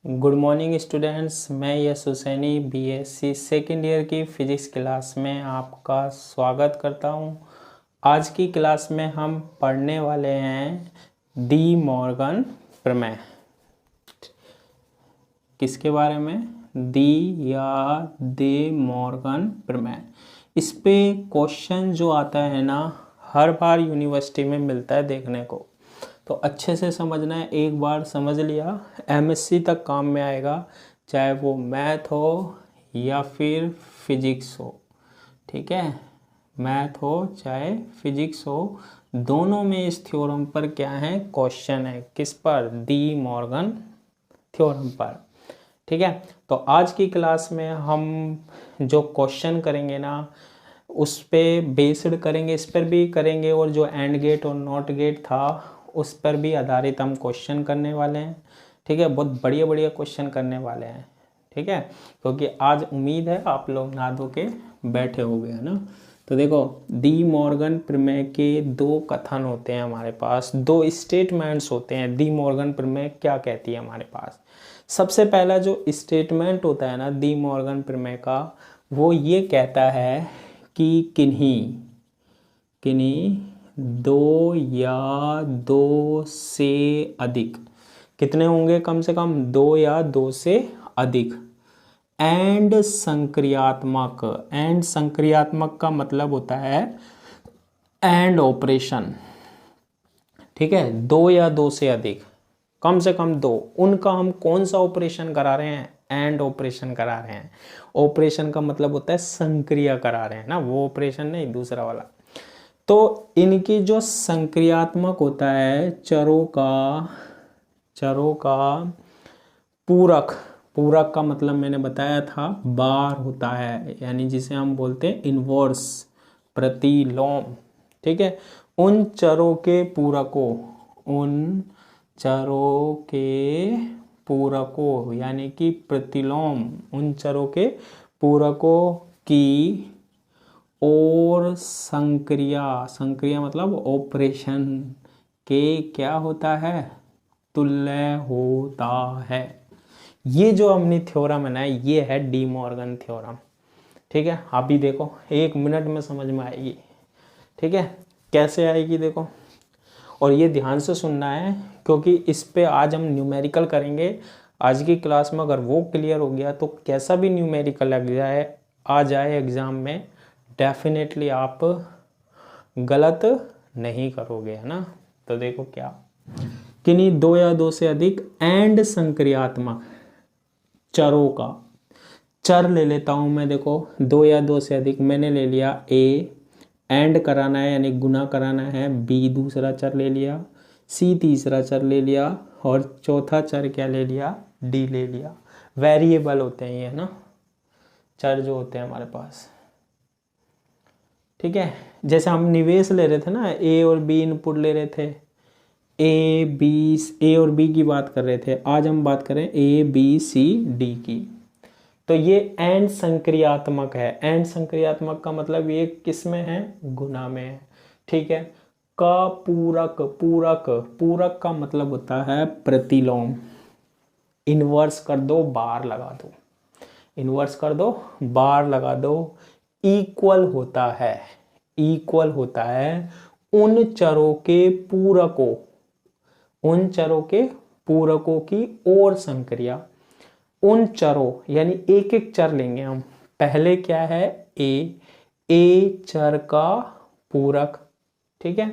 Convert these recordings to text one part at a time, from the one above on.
Good morning students, मैं यश Husaini BSc second year की physics class में आपका स्वागत करता हूं। आज की क्लास में हम पढ़ने वाले हैं डी मॉर्गन प्रमेय। किसके बारे में? डी या दे मॉर्गन प्रमेय। इस पे क्वेश्चन जो आता है ना, हर बार यूनिवर्सिटी में मिलता है देखने को, तो अच्छे से समझना है। एक बार समझ लिया एमएससी तक काम में आएगा, चाहे वो मैथ हो या फिर फिजिक्स हो। ठीक है, मैथ हो चाहे फिजिक्स हो, दोनों में इस थ्योरम पर क्या है, क्वेश्चन है। किस पर? डी मॉर्गन थ्योरम पर। ठीक है, तो आज की क्लास में हम जो क्वेश्चन करेंगे ना, उस पे बेस्ड करेंगे, इस पर भी करेंगे, और जो एंड गेट और नॉट गेट था उस पर भी आधारित हम क्वेश्चन करने वाले हैं। ठीक है, बहुत बढ़िया बढ़िया क्वेश्चन करने वाले हैं। ठीक है, क्योंकि आज उम्मीद है आप लोग नहा धो के बैठे हो गए, है ना। तो देखो, डी मॉर्गन प्रमेय के दो कथन होते हैं हमारे पास, दो स्टेटमेंट्स होते हैं। डी मॉर्गन प्रमेय क्या कहती है हमारे पास? सबसे पहला जो स्टेटमेंट होता है ना डी मॉर्गन प्रमेय का, वो ये कहता है कि किन्हीं दो या दो से अधिक, कितने होंगे? कम से कम दो या दो से अधिक। एंड संक्रियात्मक, एंड संक्रियात्मक का मतलब होता है एंड ऑपरेशन। ठीक है, दो या दो से अधिक, कम से कम दो, उनका हम कौन सा ऑपरेशन करा रहे हैं? एंड ऑपरेशन करा रहे हैं। ऑपरेशन का मतलब होता है संक्रिया करा रहे हैं ना, वो ऑपरेशन नहीं, दूसरा वाला। तो इनकी जो संक्रियात्मक होता है, चरों का पूरक, पूरक का मतलब मैंने बताया था बार होता है, यानी जिसे हम बोलते हैं इनवर्स, प्रतिलोम। ठीक है, उन चरों के पूरकों यानी कि प्रतिलोम, उन चरों के पूरकों की और संक्रिया मतलब ऑपरेशन के क्या होता है? तुल्य होता है। ये जो हमने थ्योरम है ना, ये है डी मॉर्गन थ्योरम। ठीक है, आप भी देखो, एक मिनट में समझ में आएगी। ठीक है, कैसे आएगी देखो, और ये ध्यान से सुनना है, क्योंकि इस पे आज हम न्यूमेरिकल करेंगे। आज की क्लास में अगर वो क्लियर हो गया तो कैसा भी न्यूमेरिकल आ जाए एग्जाम में, डेफिनेटली आप गलत नहीं करोगे, है ना। तो देखो क्या, किन्हीं दो या दो से अधिक एंड संक्रियात्मक चरों का, चर ले लेता हूं मैं। देखो, दो या दो से अधिक मैंने ले लिया ए, एंड कराना है यानी गुना कराना है, बी दूसरा चर ले लिया, सी तीसरा चर ले लिया, और चौथा चर क्या ले लिया? डी ले लिया। वेरिएबल होते हैं ये, है ना, चर जो होते हैं हमारे पास। ठीक है, जैसे हम निवेश ले रहे थे ना, ए और बी इनपुट ले रहे थे, ए और बी की बात कर रहे थे, आज हम बात करें ए बी सी डी की। तो ये एंड संक्रियात्मक है। एंड संक्रियात्मक का मतलब ये किस में है? गुना में है। ठीक है, का पूरक, पूरक का मतलब होता है प्रतिलोम। इनवर्स कर दो, बार लगा दो, इनवर्स कर दो, बार लगा दो। इक्वल होता है उन चरों के पूरकों की और संक्रिया। उन चरों यानी एक एक चर लेंगे हम। पहले क्या है? ए चर का पूरक। ठीक है,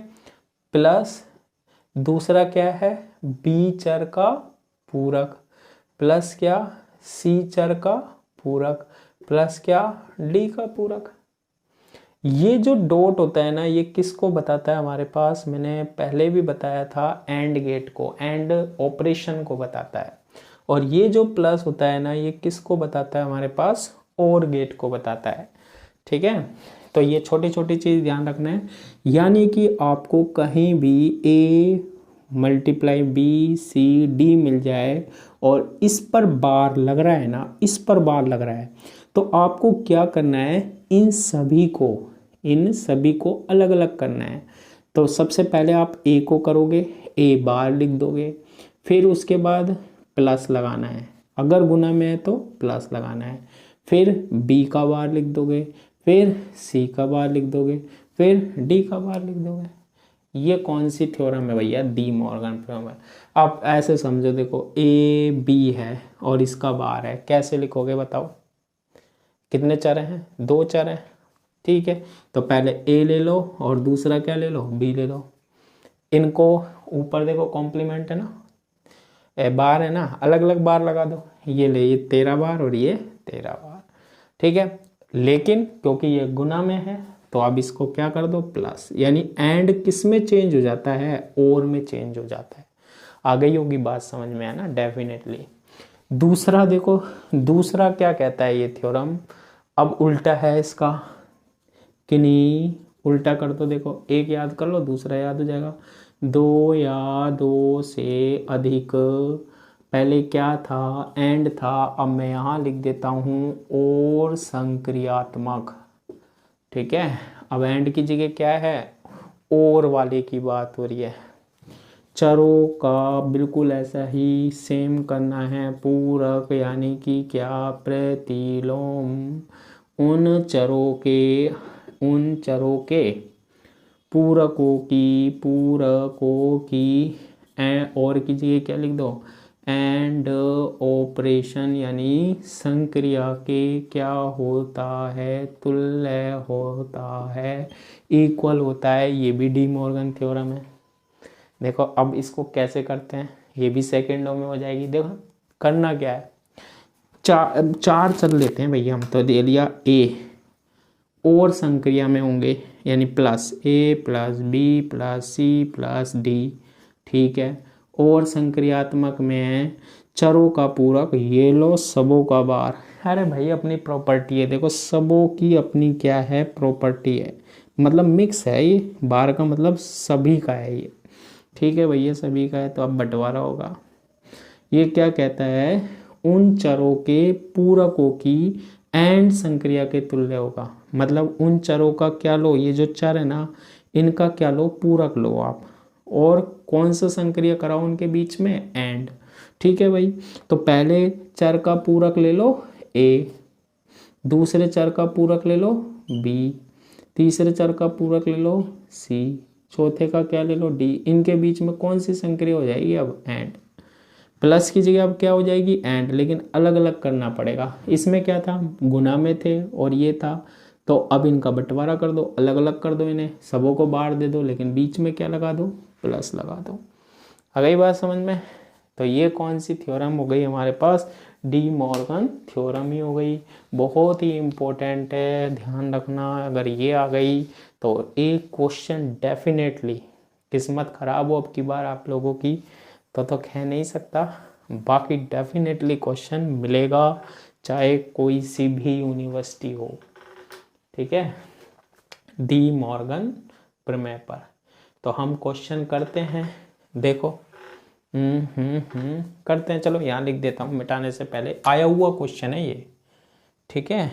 प्लस दूसरा क्या है? बी चर का पूरक, प्लस क्या? सी चर का पूरक, प्लस क्या? डी का पूरक। ये जो डॉट होता है ना, ये किसको बताता है हमारे पास? मैंने पहले भी बताया था, एंड गेट को, एंड ऑपरेशन को बताता है। और ये जो प्लस होता है ना, ये किसको बताता है हमारे पास? और गेट को बताता है। ठीक है, तो ये छोटी छोटी चीज ध्यान रखना है। यानी कि आपको कहीं भी A multiply B C D मिल जाए और इस पर बार लग रहा है ना, इस पर बार लग रहा है, तो आपको क्या करना है? इन सभी को अलग अलग करना है। तो सबसे पहले आप ए को करोगे, ए बार लिख दोगे, फिर उसके बाद प्लस लगाना है, अगर गुना में है तो प्लस लगाना है, फिर b का बार लिख दोगे, फिर c का बार लिख दोगे, फिर d का बार लिख दोगे। ये कौन सी थ्योरम है भैया? डी मॉर्गन थ्योरम है। आप ऐसे समझो, देखो ए बी है और इसका बार है, कैसे लिखोगे बताओ? कितने चर हैं? 2 चर हैं, ठीक है। तो पहले ए ले लो और दूसरा क्या ले लो? बी ले लो। इनको ऊपर देखो कॉम्प्लीमेंट है ना, बार है ना, अलग अलग बार लगा दो। ये ले, ये 13 बार और ये 13 बार, ठीक है। लेकिन क्योंकि ये गुना में है तो अब इसको क्या कर दो? प्लस। यानी एंड किस में चेंज हो जाता है? और में चेंज हो जाता है। आ गई होगी बात समझ में, है ना? डेफिनेटली। दूसरा देखो, दूसरा क्या कहता है ये थ्योरम? अब उल्टा है इसका कि नहीं? उल्टा कर दो, देखो एक याद कर लो दूसरा याद हो जाएगा। 2 या 2 से अधिक, पहले क्या था? एंड था, अब मैं यहाँ लिख देता हूँ और संक्रियात्मक, ठीक है। अब एंड की जगह क्या है? और वाले की बात हो रही है। चरों का बिल्कुल ऐसा ही सेम करना है, पूरक यानी कि क्या? प्रतिलोम। उन चरों के पूरकों की और की जगह क्या लिख दो? एंड ऑपरेशन यानी संक्रिया के क्या होता है? तुल्य होता है, इक्वल होता है। ये भी डी मॉर्गन थ्योरम है। देखो अब इसको कैसे करते हैं, ये भी सेकेंडों में हो जाएगी। देखो करना क्या है, चार चल लेते हैं भैया हम, तो दे लिया ए और संक्रिया में होंगे, यानी plus A plus B plus C plus D, ठीक है। और संक्रियात्मक में है चरों का पूरक, ये लो सबों का बार। अरे भाई अपनी प्रॉपर्टी है, देखो सबों की अपनी क्या है? प्रॉपर्टी है, मतलब मिक्स है ये, बार का मतलब सभी का है ये, ठीक है भैया सभी का है। तो अब बंटवारा होगा। ये क्या कहता है? उन चरों के पूरकों की एंड संक्रिया के तुल्य होगा। मतलब उन चरों का क्या लो? ये जो चर है ना, इनका क्या लो? पूरक लो आप। और कौन सा संक्रिया कराओ उनके बीच में? एंड, ठीक है भाई। तो पहले चर का पूरक ले लो ए, दूसरे चर का पूरक ले लो बी, तीसरे चर का पूरक ले लो सी, चौथे का क्या ले लो? डी। इनके बीच में कौन सी संक्रिया हो जाएगी? अब एंड। प्लस की जगह अब क्या हो जाएगी? एंड, लेकिन अलग अलग करना पड़ेगा। इसमें क्या था? गुना में थे और ये था, तो अब इनका बंटवारा कर दो, अलग अलग कर दो, इन्हें सबों को बार दे दो, लेकिन बीच में क्या लगा दो? प्लस लगा दो। आ गई बात समझ में? तो ये कौन सी थ्योरम हो गई हमारे पास? डी मॉर्गन थ्योरम ही हो गई। बहुत ही इम्पोर्टेंट है, ध्यान रखना। अगर ये आ गई तो एक क्वेश्चन डेफिनेटली, किस्मत खराब हो अब की बार आप लोगों की तो कह नहीं सकता, बाकी डेफिनेटली क्वेश्चन मिलेगा, चाहे कोई सी भी यूनिवर्सिटी हो, ठीक है, डी मॉर्गन प्रमेय पर। तो हम क्वेश्चन करते हैं, देखो करते हैं। चलो यहाँ लिख देता हूँ मिटाने से पहले, आया हुआ क्वेश्चन है ये, ठीक है।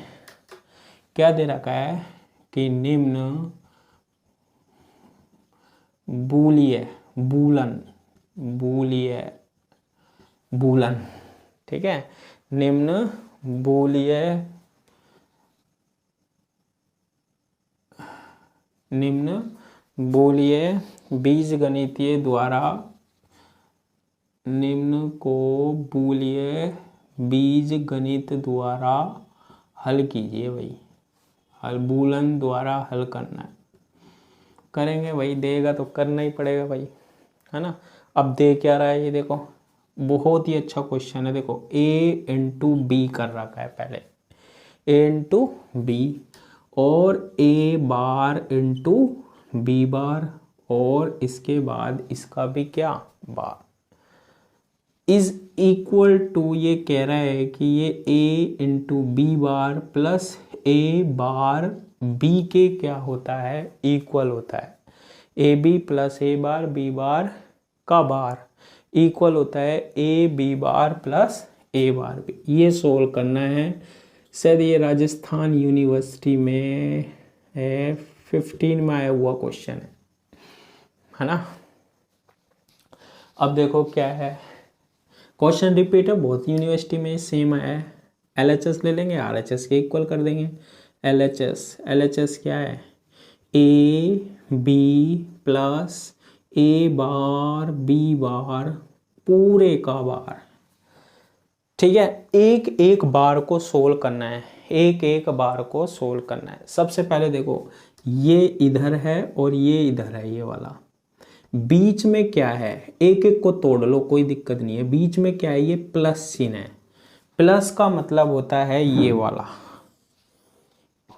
क्या दे रखा है कि निम्न बूलन, ठीक है, निम्न बूलिये बीजगणितीय द्वारा, निम्न को बूलिये बीज गणित द्वारा हल कीजिए भाई। बूलन द्वारा हल करना है, करेंगे भाई, देगा तो करना ही पड़ेगा भाई, है ना। अब दे क्या रहा है ये देखो, बहुत ही अच्छा क्वेश्चन है। देखो a इंटू बी कर रखा है पहले, a इंटू बी, और a bar into B bar, और इसके बाद इसका भी क्या? बार, इज इक्वल टू, ये कह रहा है कि ये a into B bar plus a bar b के क्या होता है? इक्वल होता है। A B plus A bar B bar का बार इक्वल होता है A B bar plus A bar B. ये सोल्व करना है, शायद ये राजस्थान यूनिवर्सिटी में है, 15 में आया हुआ क्वेश्चन है ना। अब देखो क्या है, क्वेश्चन रिपीट है, बहुत यूनिवर्सिटी में सेम है। LHS ले लेंगे, RHS के इक्वल कर देंगे। LHS क्या है, AB plus A bar B बार पूरे का बार। ठीक है, एक एक बार को सोल्व करना है, एक एक बार को सोल्व करना है। सबसे पहले देखो, ये इधर है और ये इधर है, ये वाला बीच में क्या है, एक एक को तोड़ लो, कोई दिक्कत नहीं है। बीच में क्या है, ये प्लस चिन्ह है। प्लस का मतलब होता है ये वाला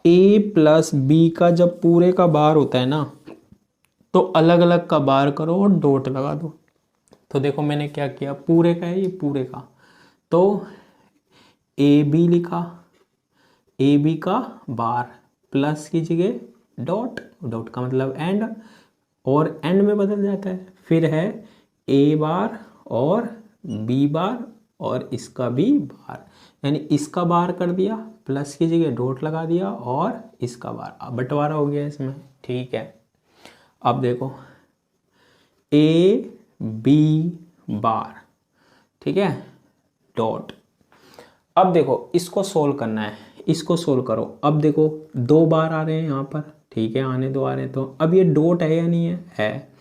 A प्लस B का जब पूरे का बार होता है ना, तो अलग अलग का बार करो और डॉट लगा दो। तो देखो मैंने क्या किया, पूरे का है ये, पूरे का, तो AB लिखा, AB का बार प्लस की जगह डॉट, डॉट का मतलब एंड, और एंड में बदल जाता है। फिर है A बार और B बार और इसका भी बार, यानी इसका बार कर दिया, प्लस की जगह डॉट लगा दिया, और इसका बार, अब बंटवारा हो गया इसमें। ठीक है, अब देखो AB बार, ठीक है, डॉट। अब देखो इसको सोल्व करना है, इसको सोल्व करो। अब देखो 2 बार आ रहे हैं यहाँ पर, ठीक है, आने 2 आ रहे हैं, तो अब ये डॉट है या नहीं है, है।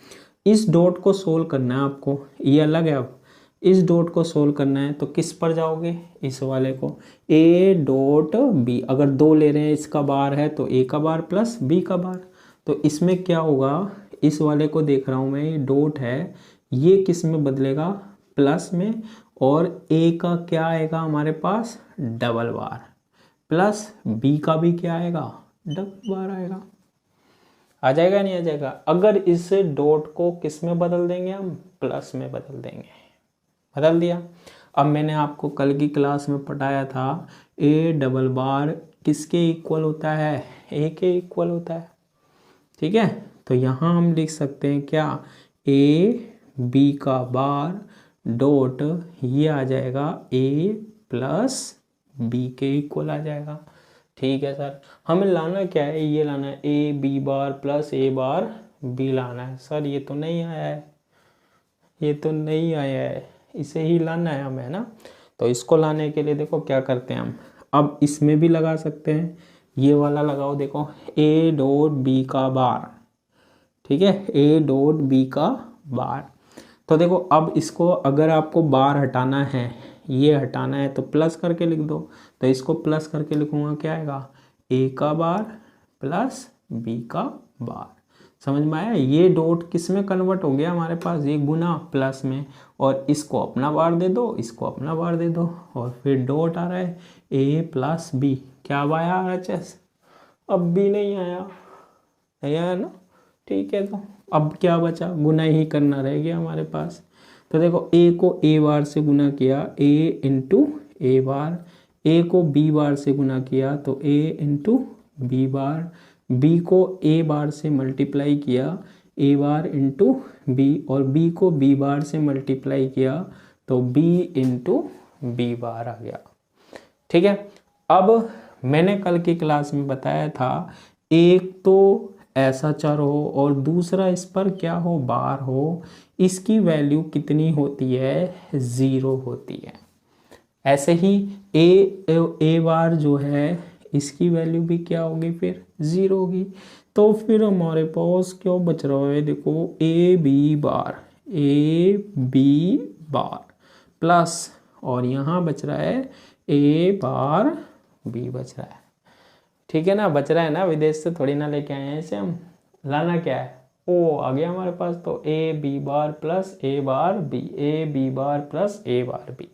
इस डॉट को सोल्व करना है आपको, ये अलग है। अब इस डॉट को सोल्व करना है तो किस पर जाओगे, इस वाले को, A डॉट B। अगर 2 ले रहे हैं, इसका बार है तो A का बार प्लस B का बार, तो इसमें क्या होगा, इस वाले को देख रहा हूँ मैं, ये डॉट है, ये किस में बदलेगा, प्लस में, और A का क्या आएगा हमारे पास, डबल बार, प्लस B का भी क्या आएगा, डबल बार आएगा। आ जाएगा नहीं आ जाएगा। अगर इस डॉट को किस में बदल देंगे हम, प्लस में बदल देंगे, बदल दिया। अब मैंने आपको कल की क्लास में पढ़ाया था, A डबल बार किसके इक्वल होता है, A के इक्वल होता है। ठीक है, तो यहाँ हम लिख सकते हैं क्या, A B का बार डॉट, ये आ जाएगा A प्लस B के इक्वल आ जाएगा। ठीक है सर, हमें लाना क्या है, ये लाना है A B bar plus A bar B लाना है। सर ये तो नहीं आया है, ये तो नहीं आया है, इसे ही लाना है हमें, है ना। तो इसको लाने के लिए देखो क्या करते हैं हम, अब इसमें भी लगा सकते हैं, ये वाला लगाओ, देखो A डॉट B का बार, ठीक है, A डॉट B का बार। तो देखो अब इसको अगर आपको बार हटाना है, ये हटाना है, तो प्लस करके लिख दो। तो इसको प्लस करके लिखूंगा, क्या आएगा, A का बार प्लस B का बार। समझ में आया, ये डॉट किस में कन्वर्ट हो गया हमारे पास, ये गुना प्लस में, और इसको अपना बार दे दो, इसको अपना बार दे दो, और फिर डॉट आ रहा है A प्लस B, क्या आया RHS, अब भी नहीं आया, नहीं आया ना। ठीक है, तो अब क्या बचा, गुना ही करना रह गया हमारे पास। तो देखो A को A बार से गुना किया, A into A bar, A को B बार से गुना किया तो A into B bar, B को A बार से मल्टीप्लाई किया, A बार इंटू B, और B को B बार से मल्टीप्लाई किया तो B इंटू B बार आ गया। ठीक है, अब मैंने कल की क्लास में बताया था, एक तो ऐसा चर हो और दूसरा इस पर क्या हो, बार हो, इसकी वैल्यू कितनी होती है, 0 होती है। ऐसे ही A बार जो है, इसकी वैल्यू भी क्या होगी, फिर 0 होगी। तो फिर हमारे पास क्या बच रहा है, देखो A B बार प्लस, और यहाँ बच रहा है A बार B बच रहा है। ठीक है ना, बच रहा है ना, विदेश से थोड़ी ना लेके आए हैं इसे हम। लाना क्या है, ओ आ गया हमारे पास, तो A B bar plus A bar B, A B bar plus A bar B।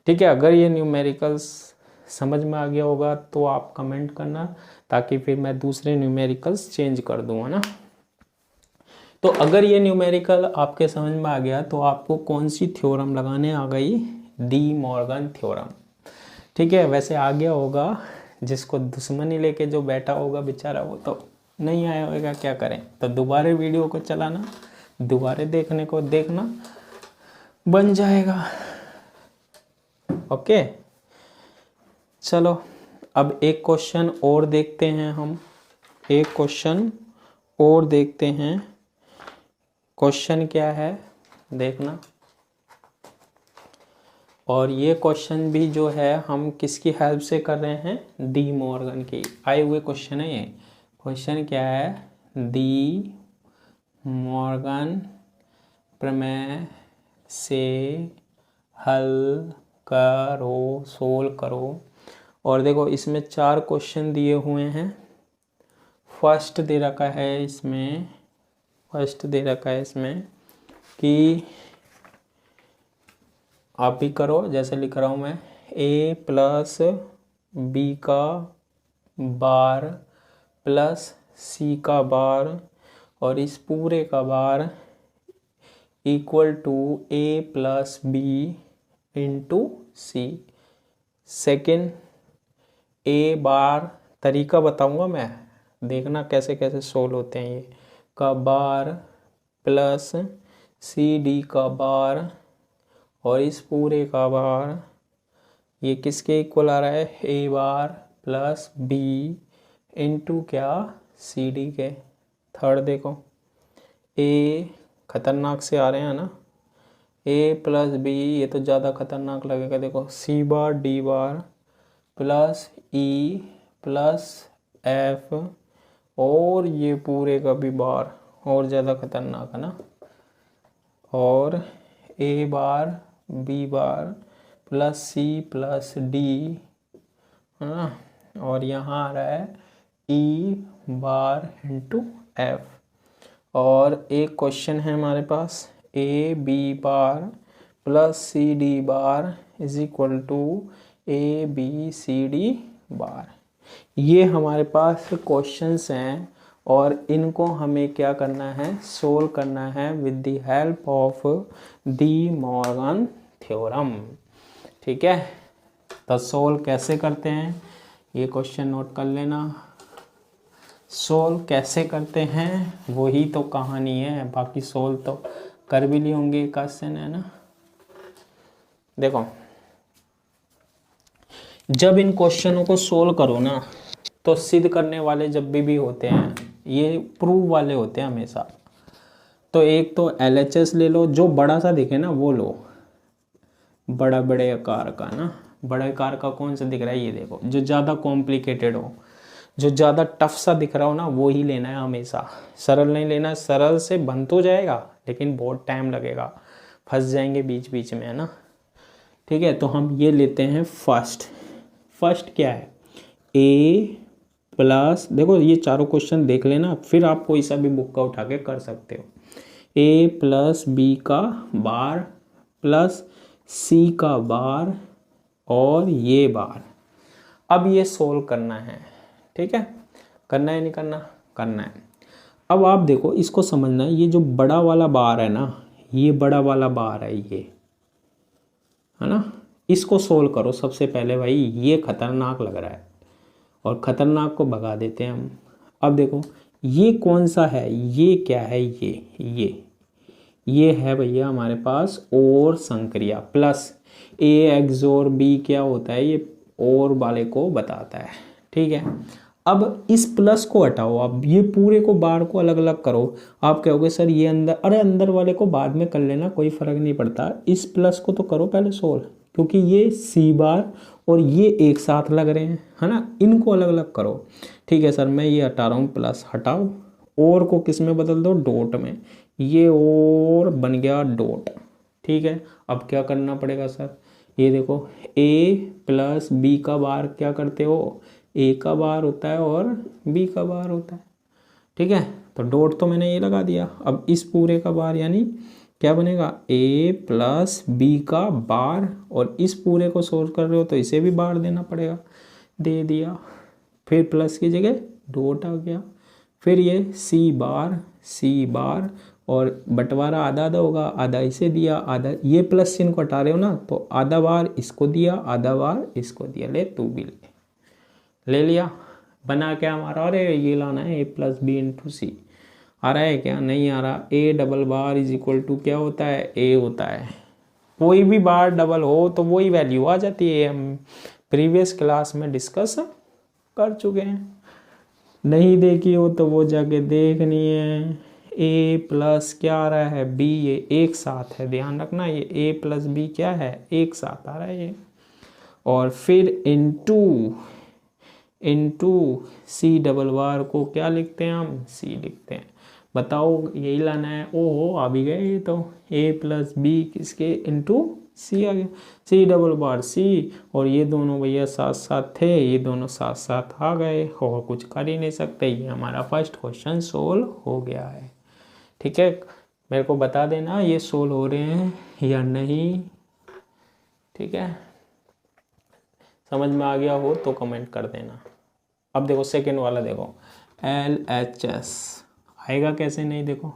ठीक है, अगर ये न्यूमेरिकल्स समझ में आ गया होगा तो आप कमेंट करना, ताकि फिर मैं दूसरे न्यूमेरिकल्स चेंज कर दूँ, है ना। तो अगर ये न्यूमेरिकल आपके समझ में आ गया तो आपको कौन सी थ्योरम लगाने आ गई, डी मॉर्गन थ्योरम। ठीक है, वैसे आ गया होगा, जिसको दुश्मनी लेके जो बैठा होगा बेचारा, वो तो नहीं आया होगा, क्या करें। तो दोबारा वीडियो को चलाना, दोबारा देखने को देखना, बन जाएगा। ओके, चलो अब एक क्वेश्चन और देखते हैं हम, एक क्वेश्चन और देखते हैं। क्वेश्चन क्या है देखना, और ये क्वेश्चन भी जो है हम किसकी हेल्प से कर रहे हैं, डी मॉर्गन की। आए हुए क्वेश्चन है ये। क्वेश्चन क्या है, डी मॉर्गन प्रमेय से हल करो, सोल्व करो। और देखो इसमें 4 क्वेश्चन दिए हुए हैं। फर्स्ट दे रखा है इसमें, कि आप भी करो जैसे लिख रहा हूँ मैं, a प्लस बी का बार प्लस सी का बार और इस पूरे का bar equal to a plus B into C. Second, a bar तरीका बताऊंगा मैं, देखना कैसे कैसे सोल्व होते हैं ये, का बार प्लस सी डी का बार और इस पूरे का बार, ये किसके इक्वल आ रहा है, a bar plus B into क्या, सी डी के। थर्ड देखो, a खतरनाक से आ रहे हैं ना, a प्लस बी, ये तो ज़्यादा खतरनाक लगेगा। देखो C bar D bar plus E plus F और ये पूरे का भी बार, और ज़्यादा खतरनाक है ना। और a bar B bar plus C plus D है ना, और यहाँ आ रहा है ई बार इंटू एफ। और एक क्वेश्चन है हमारे पास, A B bar plus C D bar is equal to A B C D bar. ये हमारे पास क्वेश्चंस हैं और इनको हमें क्या करना है, सोल्व करना है with the help of De Morgan theorem. ठीक है, तो सोल्व कैसे करते हैं ये क्वेश्चन नोट कर लेना। सोल्व कैसे करते हैं वही तो कहानी है, बाकी सोल्व तो कर भी लिए होंगे क्वेश्चन, है ना। देखो जब इन क्वेश्चनों को सोल्व करो ना, तो सिद्ध करने वाले जब भी होते हैं ये प्रूव वाले होते हैं हमेशा। तो एक तो LHS ले लो, जो बड़ा सा दिखे ना वो लो, बड़े आकार का ना। बड़े आकार का कौन सा दिख रहा है, ये देखो। जो ज़्यादा कॉम्प्लिकेटेड हो, जो ज़्यादा टफ सा दिख रहा हो ना, वो ही लेना है हमेशा। सरल नहीं लेना, सरल से बन तो जाएगा लेकिन बहुत टाइम लगेगा, फंस जाएंगे बीच बीच में, है ना। ठीक है, तो हम ये लेते हैं फर्स्ट क्या है, a प्लस, देखो ये चारों क्वेश्चन देख लेना, फिर आप कोई सा भी बुक का उठा के कर सकते हो। a प्लस बी का बार प्लस सी का बार और ये बार। अब ये सोल्व करना है, ठीक है। करना है नहीं करना, करना है। अब आप देखो इसको समझना, ये जो बड़ा वाला बार है ना, ये बड़ा वाला बार है, ये है ना। इसको सोल्व करो सबसे पहले भाई, ये खतरनाक लग रहा है और ख़तरनाक को भगा देते हैं हम। अब देखो ये कौन सा है, ये क्या है, ये है भैया हमारे पास और संक्रिया प्लस a XOR b क्या होता है, ये और वाले को बताता है। ठीक है, अब इस प्लस को हटाओ, अब ये पूरे को बार को अलग अलग करो। आप कहोगे सर ये अंदर, अरे अंदर वाले को बाद में कर लेना, कोई फ़र्क नहीं पड़ता। इस प्लस को तो करो पहले सोल्व, क्योंकि ये सी बार और ये एक साथ लग रहे हैं, है ना। इनको अलग अलग करो। ठीक है सर, मैं ये हटा रहा हूँ, प्लस हटाओ, और को किस में बदल दो, डॉट में। ये और बन गया डॉट। ठीक है, अब क्या करना पड़ेगा सर, ये देखो a प्लस बी का बार क्या करते हो, a का बार होता है और b का बार होता है। ठीक है, तो डॉट तो मैंने ये लगा दिया। अब इस पूरे का बार यानी क्या बनेगा, a प्लस बी का बार, और इस पूरे को सोल्व कर रहे हो तो इसे भी बार देना पड़ेगा, दे दिया। फिर प्लस की जगह डॉट आ गया। फिर ये सी बार और बंटवारा आधा आधा होगा, आधा इसे दिया, आधा ये प्लस चिन्ह को हटा रहे हो ना, तो आधा बार इसको दिया, आधा बार इसको दिया। ले तू भी ले लिया। बना क्या हमारा, अरे ये लाना है a plus B into C. आ रहा है क्या, नहीं आ रहा। a double bar is equal to क्या होता है, a होता है। कोई भी बार डबल हो तो वही वैल्यू आ जाती है, हम प्रीवियस क्लास में डिस्कस कर चुके हैं। नहीं देखी हो तो वो जाके देखनी है। ए प्लस क्या आ रहा है बी, ये एक साथ है, ध्यान रखना ये ए प्लस बी क्या है एक साथ आ रहा है ये। और फिर इनटू सी डबल बार को क्या लिखते हैं हम, सी लिखते हैं। बताओ यही लाना है। ओहो आ भी गए ये तो, ए प्लस बी किसके इनटू सी आ गया, सी डबल बार सी, और ये दोनों भैया साथ साथ थे, ये दोनों साथ साथ आ गए, और कुछ कर ही नहीं सकते। ये हमारा फर्स्ट क्वेश्चन सोल्व हो गया है। ठीक है, मेरे को बता देना ये सोल्व हो रहे हैं या नहीं। ठीक है, समझ में आ गया हो तो कमेंट कर देना। अब देखो सेकेंड वाला देखो, LHS आएगा कैसे नहीं, देखो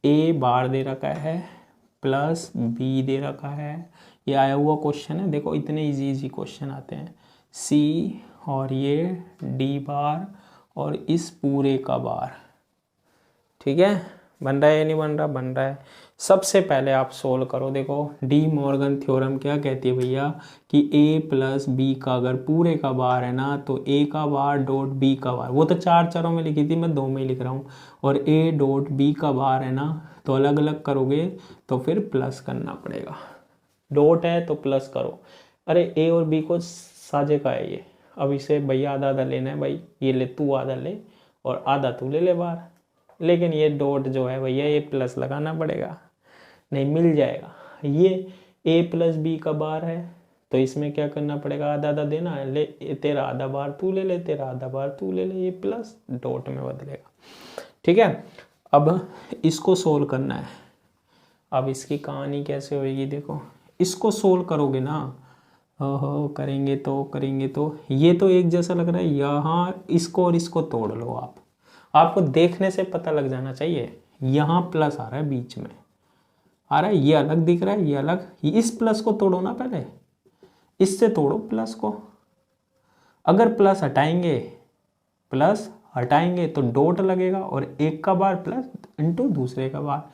ए बार दे रखा है प्लस बी दे रखा है, ये आया हुआ क्वेश्चन है। देखो इतने इजी क्वेश्चन आते हैं, सी और ये डी बार और इस पूरे का बार। ठीक है, बन रहा है या नहीं बन रहा, बन रहा है। सबसे पहले आप सोल्व करो। देखो डी मॉर्गन थ्योरम क्या कहती है भैया कि ए प्लस बी का अगर पूरे का बार है ना तो ए का बार डॉट बी का बार, वो तो 4 चरों में लिखी थी, मैं 2 में लिख रहा हूँ, और ए डॉट बी का बार है ना तो अलग अलग करोगे तो फिर प्लस करना पड़ेगा। डॉट है तो प्लस करो, अरे ए और बी को साझे का है ये, अब इसे भैया आधा आधा लेना है भाई, ये ले तू आधा ले और आधा तू ले ले बार, लेकिन ये डॉट जो है भैया ये प्लस लगाना पड़ेगा, नहीं मिल जाएगा। ये ए प्लस बी का बार है तो इसमें क्या करना पड़ेगा, आधा आधा देना है, ले तेरा आधा बार तू ले ले, तेरा आधा बार तू ले ले, ये प्लस डॉट में बदलेगा। ठीक है, अब इसको सोल्व करना है। अब इसकी कहानी कैसे होगी, देखो इसको सोल्व करोगे ना, हो करेंगे तो ये तो एक जैसा लग रहा है, यहाँ इसको और इसको तोड़ लो आप, आपको देखने से पता लग जाना चाहिए। यहाँ प्लस आ रहा है बीच में आ रहा है, ये अलग दिख रहा है, ये अलग, इस प्लस को तोड़ो ना पहले, इससे तोड़ो प्लस को। अगर प्लस हटाएंगे तो डॉट लगेगा और एक का बार प्लस इनटू दूसरे का बार,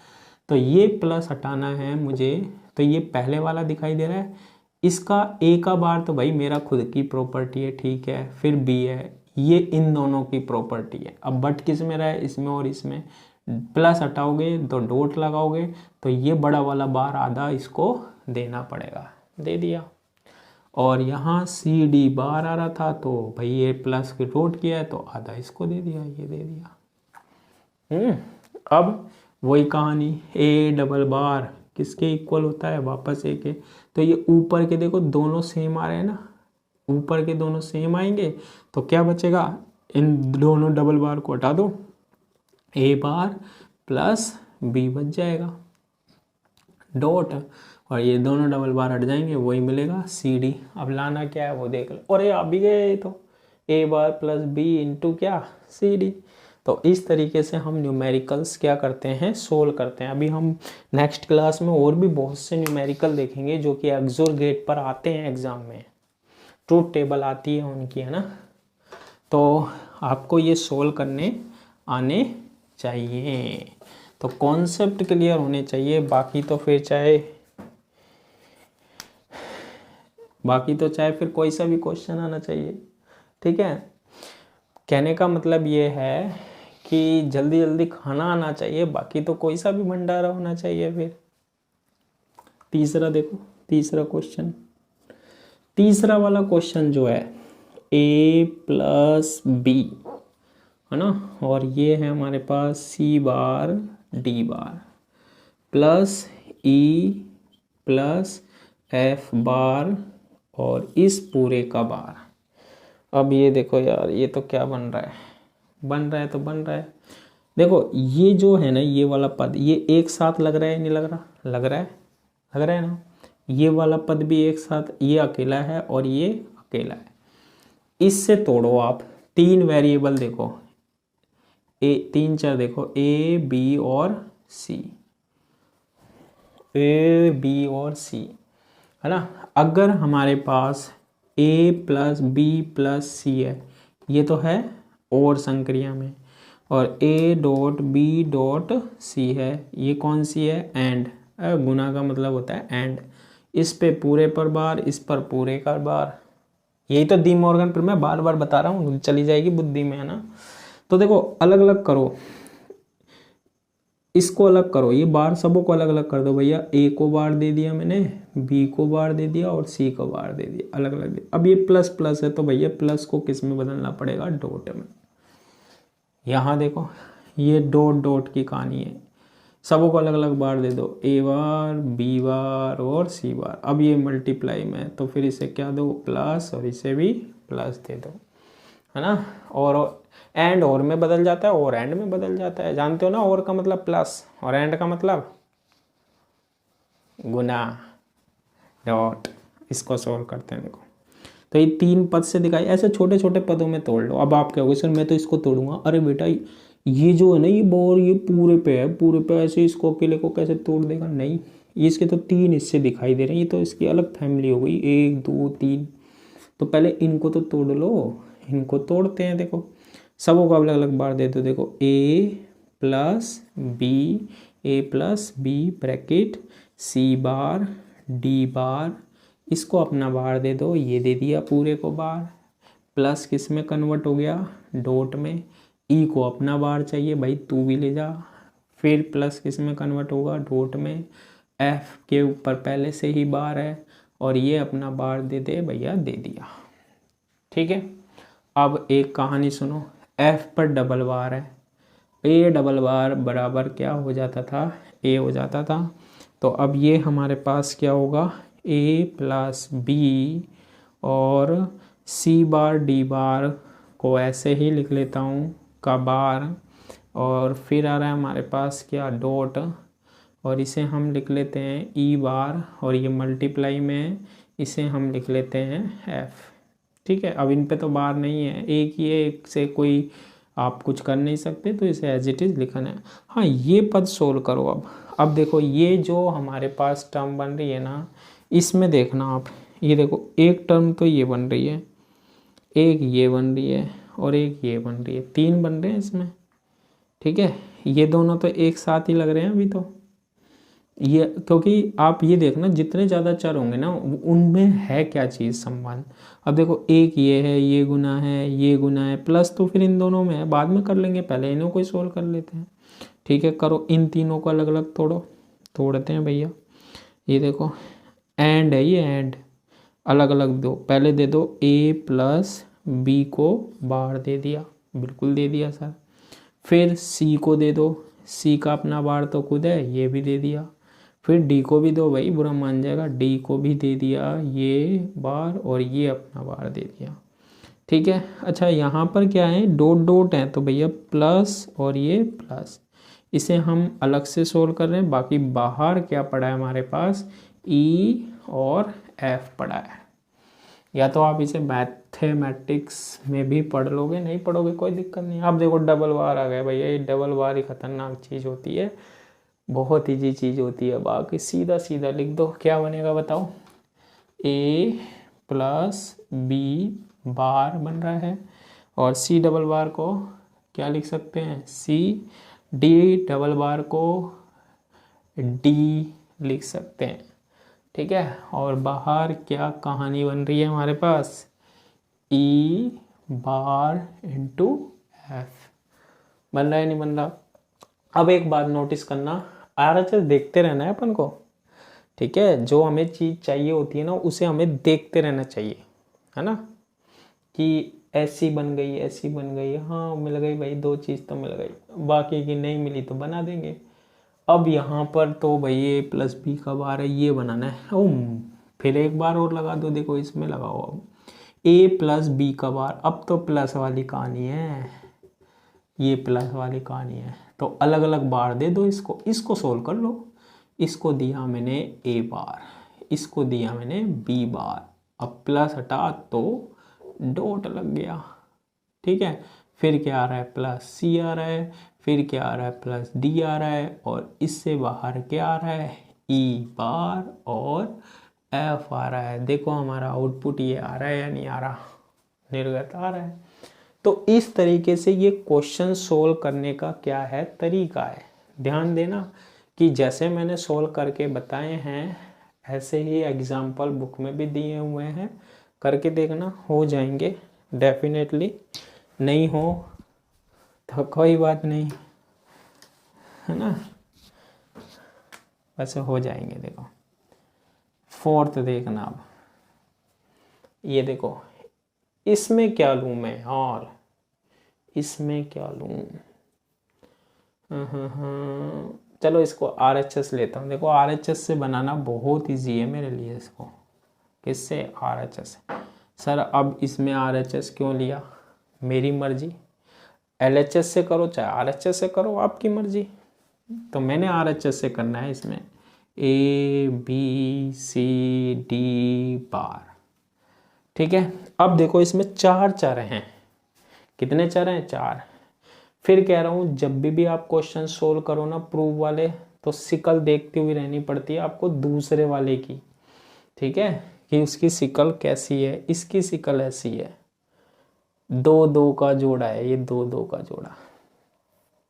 तो ये प्लस हटाना है मुझे, तो ये पहले वाला दिखाई दे रहा है, इसका ए का बार तो भाई मेरा खुद की प्रॉपर्टी है, ठीक है, फिर बी है, ये इन दोनों की प्रॉपर्टी है। अब बट किस में रहा है, इसमें और इसमें, प्लस हटाओगे तो डॉट लगाओगे तो ये बड़ा वाला बार आधा इसको देना पड़ेगा, दे दिया। और यहाँ सी डी बार आ रहा था तो भाई ये प्लस के डॉट किया है तो आधा इसको दे दिया, ये दे दिया। अब वही कहानी, ए डबल बार किसके इक्वल होता है, वापस ए के, तो ये ऊपर के देखो दोनों सेम आ रहे हैं ना, ऊपर के दोनों सेम आएंगे तो क्या बचेगा, इन दोनों डबल बार को हटा दो, ए बार प्लस बी बच जाएगा डॉट, और ये दोनों डबल बार हट जाएंगे, वही मिलेगा सी डी। अब लाना क्या है वो देख लो, और ये आ भी गए तो ए बार प्लस बी इंटू क्या सी डी। तो इस तरीके से हम न्यूमेरिकल्स क्या करते हैं, सोल्व करते हैं। अभी हम नेक्स्ट क्लास में और भी बहुत से न्यूमेरिकल देखेंगे जो कि एक्सोर गेट पर आते हैं एग्जाम में, ट्रूथ टेबल आती है उनकी, है ना, तो आपको ये सोल्व करने आने चाहिए, तो कॉन्सेप्ट क्लियर होने चाहिए। बाकी तो चाहे फिर कोई सा भी क्वेश्चन आना चाहिए। ठीक है, कहने का मतलब ये है कि जल्दी जल्दी खाना आना चाहिए, बाकी तो कोई सा भी भंडारा होना चाहिए। फिर तीसरा देखो, तीसरा क्वेश्चन, तीसरा वाला क्वेश्चन जो है ए प्लस बी है ना, और ये है हमारे पास C bar D bar plus E plus F bar और इस पूरे का बार। अब ये देखो यार, ये तो क्या बन रहा है, देखो ये जो है ना, ये वाला पद ये एक साथ लग रहा है नहीं लग रहा, लग रहा है ना, ये वाला पद भी एक साथ, ये अकेला है और ये अकेला है, इससे तोड़ो आप। 3 वेरिएबल देखो, तीन चार देखो, ए बी और सी, है ना। अगर हमारे पास A plus B plus C है, ये तो है और संक्रिया में, और A dot B dot C है, ये कौन सी है, एंड, गुना का मतलब होता है एंड, इस पे पूरे पर बार, इस पर पूरे का बार, यही तो डी मॉर्गन पर मैं बार बार बता रहा हूँ, चली जाएगी बुद्धि में, है ना। तो देखो अलग अलग करो, इसको अलग करो, ये बार सबों को अलग अलग कर दो भैया। ए को बार दे दिया मैंने, बी को बार दे दिया और सी को बार दे दिया, अलग अलग दे। अब ये प्लस प्लस है तो भैया प्लस को किस में बदलना पड़ेगा, डॉट में। यहाँ देखो ये डॉट डॉट की कहानी है, सबों को अलग अलग बार दे दो, ए बार बी बार और सी बार। अब ये मल्टीप्लाई में तो फिर इसे क्या दो, प्लस, और इसे भी प्लस दे दो, है ना। और एंड और में बदल जाता है और एंड में बदल जाता है, जानते हो ना। और का मतलब प्लस और एंड का मतलब गुना, डॉट। इसको सॉल्व करते हैं, देखो तो ये 3 पद से दिखाई, ऐसे छोटे छोटे पदों में तोड़ लो। अब आप कहोगे सर मैं तो इसको तोड़ूंगा, अरे बेटा ये जो है ना ये बोर, ये पूरे पे है, पूरे पे ऐसे इसको अकेले को कैसे तोड़ देगा, नहीं। ये इसके तो 3 हिस्से दिखाई दे रहे हैं, ये तो इसकी अलग फैमिली हो गई, 1 2 3। तो पहले इनको तो तोड़ लो, इनको तोड़ते हैं। देखो सबों को अलग अलग बार दे दो, देखो ए प्लस बी, ए प्लस बी ब्रैकेट सी बार डी बार, इसको अपना बार दे दो, ये दे दिया पूरे को बार। प्लस किस में कन्वर्ट हो गया, डॉट में। ई को अपना बार चाहिए भाई, तू भी ले जा। फिर प्लस किस में कन्वर्ट होगा, डॉट में। एफ के ऊपर पहले से ही बार है और ये अपना बार दे दे भैया, दे दिया, ठीक है। अब एक कहानी सुनो, एफ पर डबल बार है, ए डबल बार बराबर क्या हो जाता था, ए हो जाता था। तो अब ये हमारे पास क्या होगा, ए प्लस बी और सी बार डी बार को ऐसे ही लिख लेता हूँ का बार, और फिर आ रहा है हमारे पास क्या, डॉट, और इसे हम लिख लेते हैं ई बार, और ये मल्टीप्लाई में इसे हम लिख लेते हैं एफ, ठीक है। अब इन पे तो बार नहीं है, एक ही एक से कोई आप कुछ कर नहीं सकते, तो इसे एज इट इज़ लिखना है। हाँ ये पद सोल्व करो। अब देखो ये जो हमारे पास टर्म बन रही है ना, इसमें देखना आप, ये देखो एक टर्म तो ये बन रही है, एक ये बन रही है और एक ये बन रही है, 3 बन रहे हैं इसमें, ठीक है। ये दोनों तो एक साथ ही लग रहे हैं अभी तो, ये क्योंकि आप ये देखना जितने ज़्यादा चर होंगे ना उनमें है क्या चीज़ संबंध। अब देखो एक ये है, ये गुना है, ये गुना है, प्लस तो फिर इन दोनों में है, बाद में कर लेंगे, पहले इन्हों को ही सोल्व कर लेते हैं, ठीक है। करो इन तीनों को अलग अलग तोड़ो, तोड़ते हैं भैया। ये देखो एंड है, ये एंड अलग अलग दो, पहले दे दो ए प्लस बी को बार दे दिया, बिल्कुल दे दिया सर। फिर सी को दे दो, सी का अपना बार तो खुद है, ये भी दे दिया। फिर डी को भी दो भाई, बुरा मान जाएगा, डी को भी दे दिया ये बार और ये अपना बार दे दिया, ठीक है। अच्छा यहाँ पर क्या है, डॉट डॉट है तो भैया प्लस और ये प्लस, इसे हम अलग से सोल्व कर रहे हैं। बाकी बाहर क्या पड़ा है हमारे पास, ई और एफ पड़ा है। या तो आप इसे मैथमेटिक्स में भी पढ़ लोगे, नहीं पढ़ोगे कोई दिक्कत नहीं। आप देखो डबल बार आ गए भैया, ये डबल बार ही खतरनाक चीज़ होती है, बहुत ईजी चीज़ होती है। बाकी सीधा सीधा लिख दो, क्या बनेगा बताओ, ए प्लस बी बार बन रहा है, और सी डबल बार को क्या लिख सकते हैं, सी, डी डबल बार को डी लिख सकते हैं, ठीक है। और बाहर क्या कहानी बन रही है हमारे पास, ई बार इंटू एफ बन रहा है, नहीं बन रहा। अब एक बात नोटिस करना, आरएचएस देखते रहना है अपन को, ठीक है। जो हमें चीज़ चाहिए होती है ना उसे हमें देखते रहना चाहिए, है ना, कि ऐसी बन गई, ऐसी बन गई, हाँ मिल गई भाई, 2 चीज़ तो मिल गई, बाकी की नहीं मिली तो बना देंगे। अब यहाँ पर तो भाई ए प्लस बी का बार है, ये बनाना है। ओ फिर एक बार और लगा दो, देखो इसमें लगाओ, अब ए प्लस बी का बार, अब तो प्लस वाली कहानी है, ये प्लस वाली कहानी है, तो अलग अलग बार दे दो इसको, इसको सोल्व कर लो। इसको दिया मैंने ए बार, इसको दिया मैंने बी बार, अब प्लस हटा तो डॉट लग गया, ठीक है। फिर क्या आ रहा है, प्लस सी आ रहा है, फिर क्या आ रहा है, प्लस डी आ रहा है, और इससे बाहर क्या आ रहा है, ई बार और एफ आ रहा है। देखो हमारा आउटपुट ये आ रहा है या नहीं आ रहा, निर्गत आ रहा है। तो इस तरीके से ये क्वेश्चन सोल्व करने का क्या है, तरीका है। ध्यान देना कि जैसे मैंने सोल्व करके बताए हैं ऐसे ही एग्जाम्पल बुक में भी दिए हुए हैं, करके देखना, हो जाएंगे डेफिनेटली। नहीं हो तो कोई बात नहीं, है ना। वैसे हो जाएंगे। देखो फोर्थ देखना, अब ये देखो इसमें क्या लूँ मैं, और इसमें क्या लूँ, चलो इसको RHS लेता हूँ। देखो RHS से बनाना बहुत इजी है मेरे लिए इसको। किससे? RHS। सर अब इसमें RHS क्यों लिया? मेरी मर्जी। LHS से करो चाहे RHS से करो, आपकी मर्जी। तो मैंने RHS से करना है इसमें। ABCD बार। ठीक है, अब देखो इसमें 4 चर हैं। कितने चर हैं? 4। फिर कह रहा हूँ जब भी आप क्वेश्चन सोल्व करो ना प्रूव वाले, तो सिकल देखती हुई रहनी पड़ती है आपको दूसरे वाले की। ठीक है, कि उसकी सिकल कैसी है। इसकी सिकल ऐसी है, 2-2 का जोड़ा है, ये 2-2 का जोड़ा।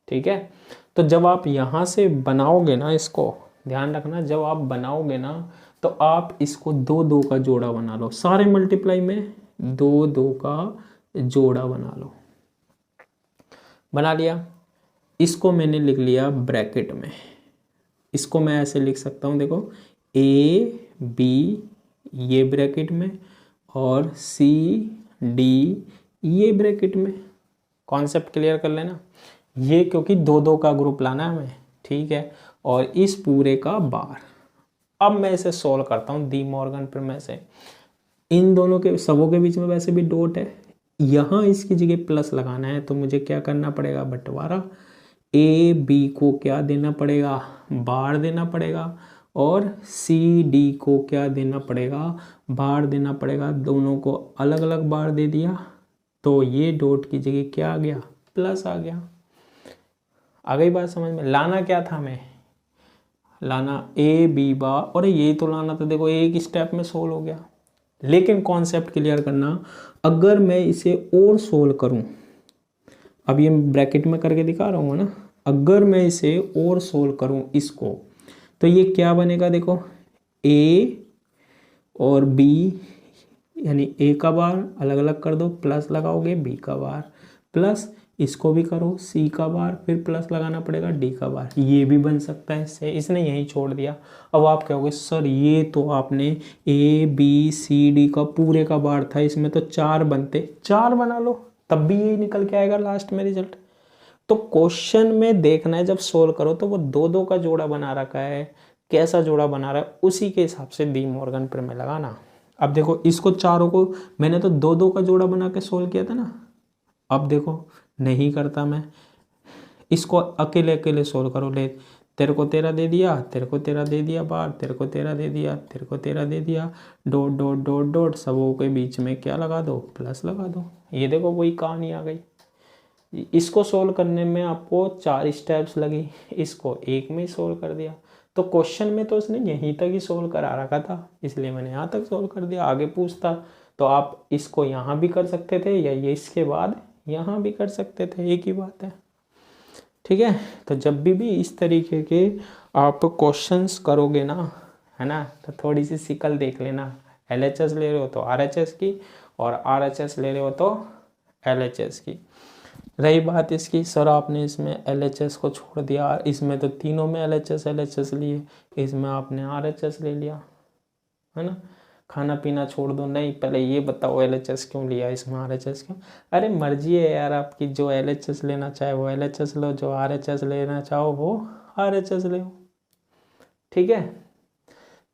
ठीक है, तो जब आप यहाँ से बनाओगे ना, इसको ध्यान रखना, जब आप बनाओगे ना तो आप इसको 2-2 का जोड़ा बना लो। सारे मल्टीप्लाई में 2-2 का जोड़ा बना लो। बना लिया। इसको मैंने लिख लिया ब्रैकेट में। इसको मैं ऐसे लिख सकता हूँ, देखो AB ये ब्रैकेट में और CD ये ब्रैकेट में। कॉन्सेप्ट क्लियर कर लेना। ये क्योंकि 2-2 का ग्रुप लाना है हमें। ठीक है, और इस पूरे का बार। अब मैं इसे सोल्व करता हूँ डी मॉर्गन प्रमेय से। इन दोनों के सबों के बीच में वैसे भी डॉट है, यहाँ इसकी जगह प्लस लगाना है, तो मुझे क्या करना पड़ेगा? बंटवारा। AB को क्या देना पड़ेगा? बार देना पड़ेगा। और CD को क्या देना पड़ेगा? बार देना पड़ेगा। दोनों को अलग अलग बार दे दिया, तो ये डॉट की जगह क्या आ गया? प्लस आ गया। आ गई बात समझ में? लाना क्या था हमें? लाना AB बार, और ये तो लाना था। देखो एक स्टेप में सोल्व हो गया। लेकिन कॉन्सेप्ट क्लियर करना, अगर मैं इसे और सोल्व करूं, अब ये ब्रैकेट में करके दिखा रहा हूँ ना, अगर मैं इसे और सोल्व करूं इसको, तो ये क्या बनेगा? देखो A और B, यानी A का बार अलग अलग कर दो, प्लस लगाओगे B का बार, प्लस इसको भी करो C का बार, फिर प्लस लगाना पड़ेगा D का बार। ये भी बन सकता है इससे, इसने यही छोड़ दिया। अब आप कहोगे सर ये तो आपने ABCD का पूरे का बार था, इसमें तो 4 बनते। 4 बना लो, तब भी यही निकल के आएगा लास्ट में रिजल्ट। तो क्वेश्चन में देखना है जब सोल्व करो तो वो 2-2 का जोड़ा बना रखा है, कैसा जोड़ा बना रहा है, उसी के हिसाब से डी मॉर्गन प्रमेय लगाना। अब देखो इसको चारों को मैंने तो 2-2 का जोड़ा बना के सोल्व किया था ना। अब देखो नहीं करता मैं, इसको अकेले अकेले सोल्व करो। ले, तेरे को 13 दे दिया, तेरे को 13 दे दिया बार, तेरे को 13 दे दिया, तेरे को 13 दे दिया, डॉट डॉट डॉट डॉट, सबों के बीच में क्या लगा दो? प्लस लगा दो। ये देखो वही कहानी आ गई। इसको सोल्व करने में आपको 4 स्टेप्स लगी, इसको एक में ही सोल्व कर दिया। तो क्वेश्चन में तो उसने यहीं तक ही सोल्व करा रखा था, इसलिए मैंने यहाँ तक सोल्व कर दिया। आगे पूछता तो आप इसको यहाँ भी कर सकते थे, या ये इसके बाद यहाँ भी कर सकते थे, एक ही बात है। ठीक है, तो जब भी इस तरीके के आप क्वेश्चंस करोगे ना, है ना, तो थोड़ी सी सिकल देख लेना। LHS ले रहे हो तो RHS की, और RHS ले रहे हो तो LHS की। रही बात इसकी, सर आपने इसमें LHS को छोड़ दिया, इसमें तो तीनों में LHS लिए, इसमें आपने RHS ले लिया, है ना। खाना पीना छोड़ दो, नहीं पहले ये बताओ LHS क्यों लिया, इसमें RHS क्यों? अरे मर्जी है यार आपकी, जो LHS लेना चाहे वो LHS लो, जो RHS लेना चाहो वो RHS ले। ठीक है,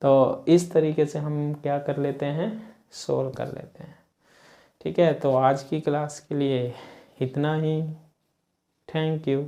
तो इस तरीके से हम क्या कर लेते हैं? सोल्व कर लेते हैं। ठीक है, तो आज की क्लास के लिए इतना ही। Thank you.